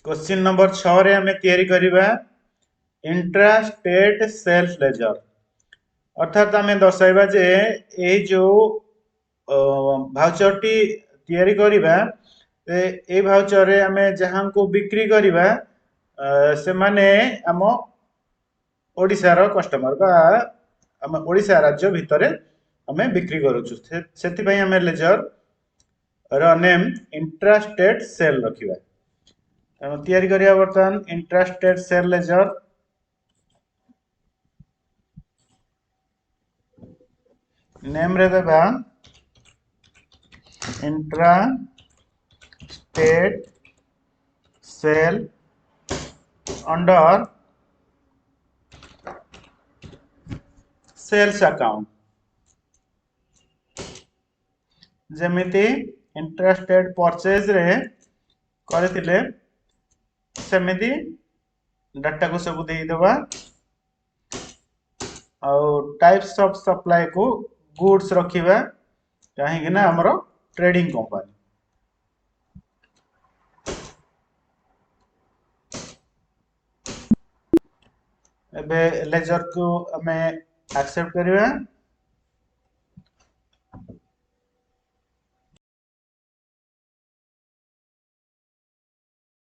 question number 6 रे हमें तैयारी करिबा इंट्रा स्टेट सेल्फ लेजर अर्थात हमें दर्शाइबा जे ए जो भाउचर टी तैयारी करिबा ए भाउचर रे हमें जहां को बिक्री करिबा से माने हम ओडिसा रो कस्टमर बा हम ओडिसा राज्य भितरे हमें बिक्री करूछु सेति पई हमें लेजर रो नेम इंट्रा स्टेट सेल रखिबा तैयारी करिया बर्तमान intra state sale ledger name रे देबा intra state sale under sales account जेमिति इंट्रा स्टेट परचेज रे करथिले सेमिति डाटा को सब दे देबा और टाइप्स ऑफ सप्लाई को गुड्स रखिबा काहे कि ना हमरो ट्रेडिंग कंपनी एबे लेजर को हमें एक्सेप्ट करिबा